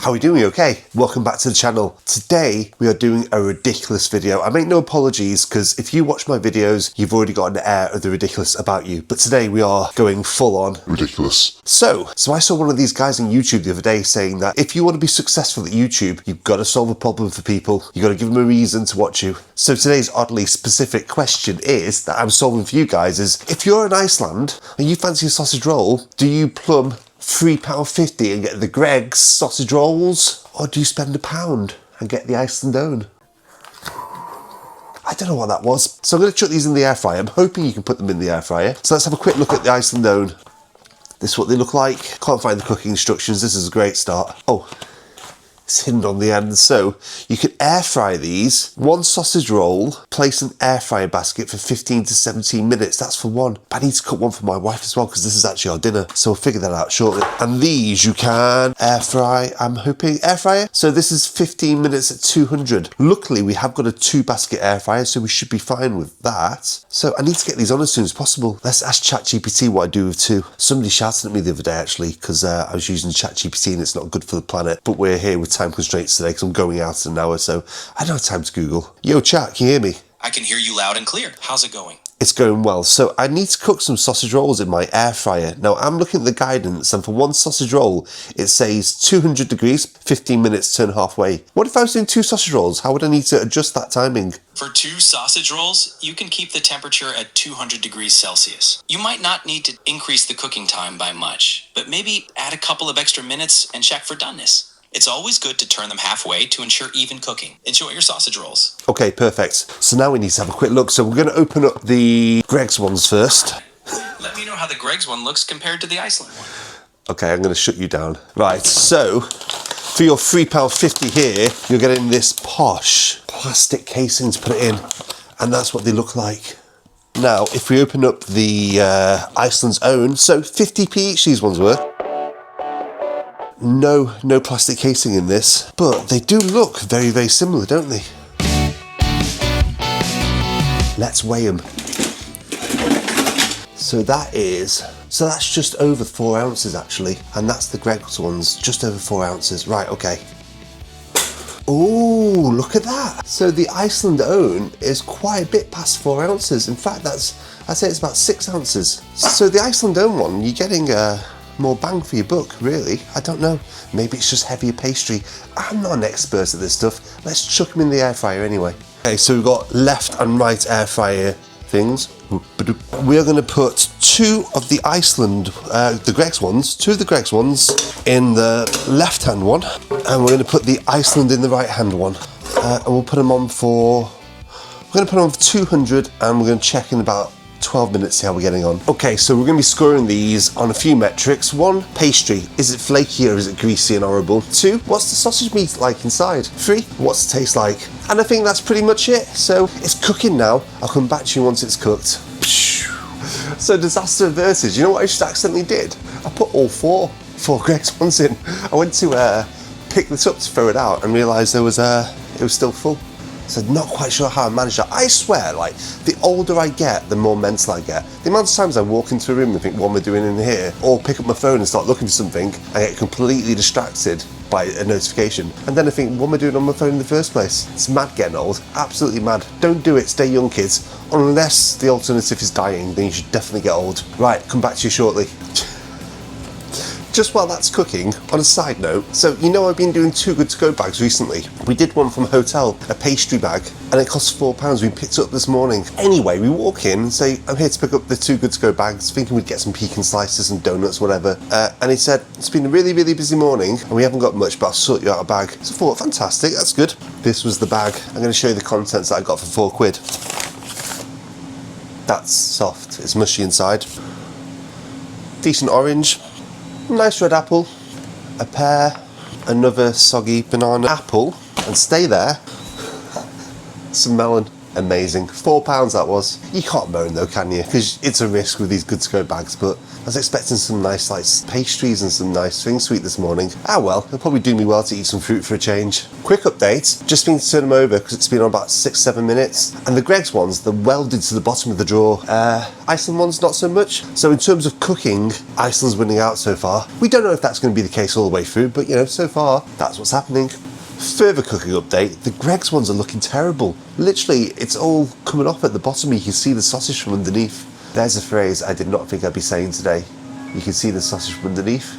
How are we doing? Okay, welcome back to the channel. Today we are doing a ridiculous video. I make no apologies because if you watch my videos, you've already got an air of the ridiculous about you. But today we are going full on ridiculous. So I saw one of these guys on YouTube the other day saying that if you want to be successful at YouTube, you've got to solve a problem for people. You've got to give them a reason to watch you. So today's oddly specific question is that I'm solving for you guys is, if you're in Iceland and you fancy a sausage roll, do you plumb £3.50 and get the Greggs sausage rolls, or do you spend £1 and get the Iceland own? I don't know what that was. So I'm going to chuck these in the air fryer. I'm hoping you can put them in the air fryer. So let's have a quick look at the Iceland own. This is what they look like. Can't find the cooking instructions. This is a great start. Oh, it's hidden on the end. So you can air fry these. One sausage roll, place an air fryer basket for 15 to 17 minutes. That's for one. But I need to cook one for my wife as well because this is actually our dinner. So we'll figure that out shortly. And these you can air fry, I'm hoping, air fryer. So this is 15 minutes at 200. Luckily, we have got a 2-basket air fryer, so we should be fine with that. So I need to get these on as soon as possible. Let's ask ChatGPT what I do with 2. Somebody shouted at me the other day actually because I was using ChatGPT and it's not good for the planet. But we're here with time constraints today because I'm going out in an hour, so I don't have time to Google. Yo, chat, can you hear me? I can hear you loud and clear. How's it going? It's going well. So I need to cook some sausage rolls in my air fryer. Now I'm looking at the guidance and for one sausage roll, it says 200 degrees, 15 minutes, turn halfway. What if I was doing 2 sausage rolls? How would I need to adjust that timing? For 2 sausage rolls, you can keep the temperature at 200 degrees Celsius. You might not need to increase the cooking time by much, but maybe add a couple of extra minutes and check for doneness. It's always good to turn them halfway to ensure even cooking. Enjoy your sausage rolls. Okay, perfect. So now we need to have a quick look. So we're going to open up the Greggs ones first. Let me know how the Greggs one looks compared to the Iceland one. Okay, I'm going to shut you down. Right, so for your £3.50 here, you're getting this posh plastic casing to put it in. And that's what they look like. Now, if we open up the Iceland's own, so 50p each these ones were. No plastic casing in this, but they do look very, very similar, don't they? Let's weigh them. So that's just over 4 ounces actually, and that's the Greggs ones, just over 4 ounces. Right, okay. Oh, look at that. So the Iceland own is quite a bit past 4 ounces. In fact, I'd say it's about 6 ounces. So the Iceland own one, you're getting more bang for your buck, really. I don't know. Maybe it's just heavier pastry. I'm not an expert at this stuff. Let's chuck them in the air fryer anyway. Okay, so we've got left and right air fryer things. We're going to put 2 of the Iceland, the Greggs ones, 2 of the Greggs ones in the left-hand one, and we're going to put the Iceland in the right-hand one. And we'll put them on for, we're going to put them on for 200, and we're going to check in about 12 minutes, see how we're getting on. Okay, so we're going to be scoring these on a few metrics. 1, pastry. Is it flaky or is it greasy and horrible? 2, what's the sausage meat like inside? 3, what's the taste like? And I think that's pretty much it. So it's cooking now. I'll come back to you once it's cooked. So disaster averted. You know what I just accidentally did? I put all 4 Greggs ones in. I went to pick this up to throw it out and realised it was still full. So not quite sure how I managed that. I swear, like, the older I get, the more mental I get. The amount of times I walk into a room and think, what am I doing in here? Or pick up my phone and start looking for something, I get completely distracted by a notification. And then I think, what am I doing on my phone in the first place? It's mad getting old, absolutely mad. Don't do it, stay young, kids. Unless the alternative is dying, then you should definitely get old. Right, come back to you shortly. Just while that's cooking, on a side note, so you know I've been doing Too Good To Go bags recently. We did one from a hotel, a pastry bag, and it cost £4. We picked it up this morning. Anyway, we walk in and say, I'm here to pick up the Too Good To Go bags, thinking we'd get some pecan slices and donuts, whatever. And he said, it's been a really, really busy morning, and we haven't got much, but I'll sort you out a bag. So I thought, fantastic, that's good. This was the bag. I'm going to show you the contents that I got for £4. That's soft, it's mushy inside. Decent orange. Nice red apple, a pear, another soggy banana apple, and stay there, some melon. Amazing. £4 that was. You can't moan though, can you? Because it's a risk with these Good To Go bags, but was expecting some nice like pastries and some nice things to eat this morning. Ah well, it'll probably do me well to eat some fruit for a change. Quick update, just been to turn them over because it's been on about 6-7 minutes. And the Greggs ones, they're welded to the bottom of the drawer. Iceland ones, not so much. So in terms of cooking, Iceland's winning out so far. We don't know if that's going to be the case all the way through, but you know, so far, that's what's happening. Further cooking update, the Greggs ones are looking terrible. Literally, it's all coming off at the bottom. You can see the sausage from underneath. There's a phrase I did not think I'd be saying today. You can see the sausage from underneath.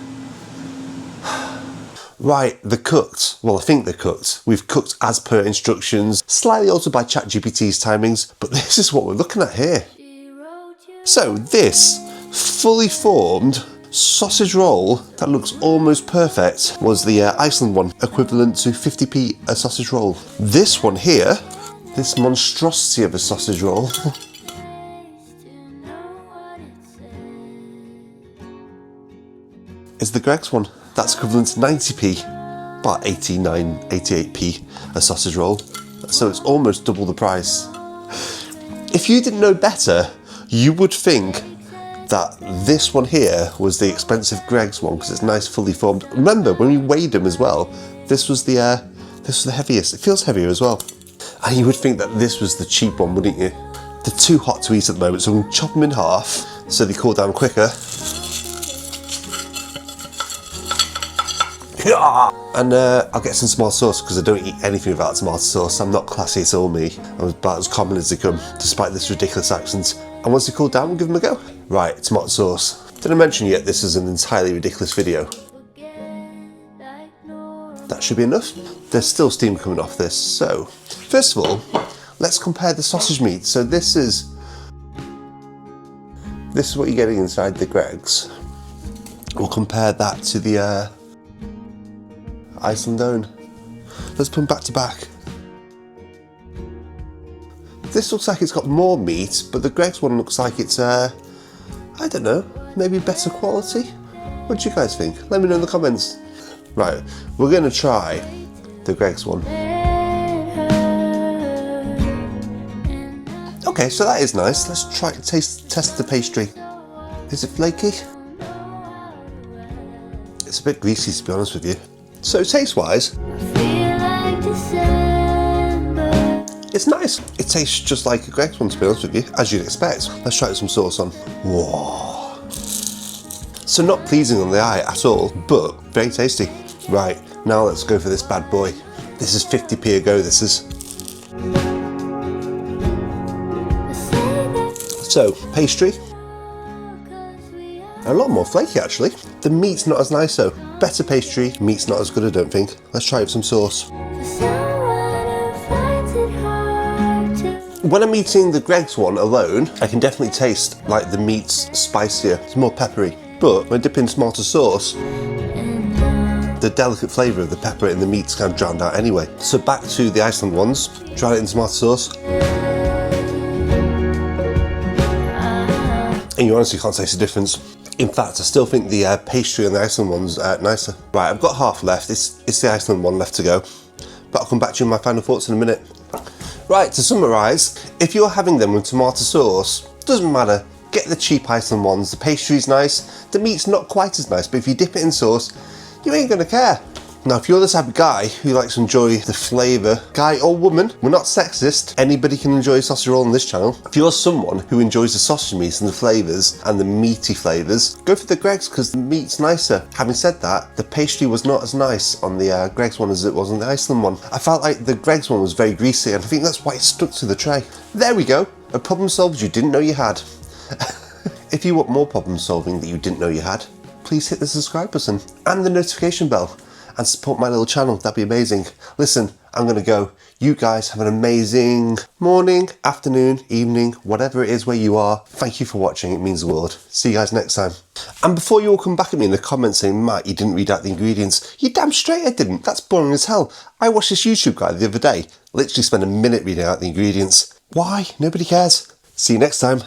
Right, they're cooked. Well, I think they're cooked. We've cooked as per instructions, slightly altered by ChatGPT's timings, but this is what we're looking at here. So this fully formed sausage roll that looks almost perfect was the Iceland one, equivalent to 50p a sausage roll. This one here, this monstrosity of a sausage roll, is the Greggs one. That's equivalent to 90p, about 89, 88p a sausage roll. So it's almost double the price. If you didn't know better, you would think that this one here was the expensive Greggs one because it's nice fully formed. Remember, when we weighed them as well, this was the heaviest. It feels heavier as well. And you would think that this was the cheap one, wouldn't you? They're too hot to eat at the moment, so I'm going to chop them in half so they cool down quicker. And I'll get some tomato sauce because I don't eat anything without tomato sauce. I'm not classy at all, me. I'm about as common as they come, despite this ridiculous accent. And once they cool down, we'll give them a go. Right, tomato sauce. Did I mention yet this is an entirely ridiculous video? That should be enough. There's still steam coming off this. So, first of all, let's compare the sausage meat. So this is what you're getting inside the Greggs. We'll compare that to the Iceland own. Let's put them back to back. This looks like it's got more meat, but the Greggs one looks like it's, I don't know, maybe better quality? What do you guys think? Let me know in the comments. Right, we're going to try the Greggs one. Okay, so that is nice. Let's try to test the pastry. Is it flaky? It's a bit greasy, to be honest with you. So taste-wise, it's nice. It tastes just like a Greggs one, to be honest with you, as you'd expect. Let's try some sauce on. Whoa. So not pleasing on the eye at all, but very tasty. Right, now let's go for this bad boy. This is 50p a go, this is. So, pastry. A lot more flaky actually. The meat's not as nice though. Better pastry, meat's not as good I don't think. Let's try it with some sauce. When I'm eating the Greggs one alone, I can definitely taste like the meat's spicier. It's more peppery. But when I dip in tomato sauce, the delicate flavour of the pepper in the meat's kind of drowned out anyway. So back to the Iceland ones. Try it in tomato sauce. And you honestly can't taste the difference. In fact, I still think the pastry on the Iceland one's nicer. Right, I've got half left. It's the Iceland one left to go. But I'll come back to you with my final thoughts in a minute. Right, to summarise, if you're having them with tomato sauce, doesn't matter. Get the cheap Iceland ones. The pastry's nice. The meat's not quite as nice, but if you dip it in sauce, you ain't gonna care. Now, if you're the type of guy who likes to enjoy the flavour, guy or woman, we're not sexist, anybody can enjoy a sausage roll on this channel. If you're someone who enjoys the sausage meat and the flavours and the meaty flavours, go for the Greggs because the meat's nicer. Having said that, the pastry was not as nice on the Greggs one as it was on the Iceland one. I felt like the Greggs one was very greasy and I think that's why it stuck to the tray. There we go, a problem solved you didn't know you had. If you want more problem solving that you didn't know you had, please hit the subscribe button and the notification bell. And support my little channel, that'd be amazing. Listen, I'm gonna go. You guys have an amazing morning, afternoon, evening, whatever it is where you are. Thank you for watching, it means the world. See you guys next time. And before you all come back at me in the comments saying, Matt, you didn't read out the ingredients, you damn straight I didn't. That's boring as hell. I watched this YouTube guy the other day, literally spent a minute reading out the ingredients. Why? Nobody cares. See you next time.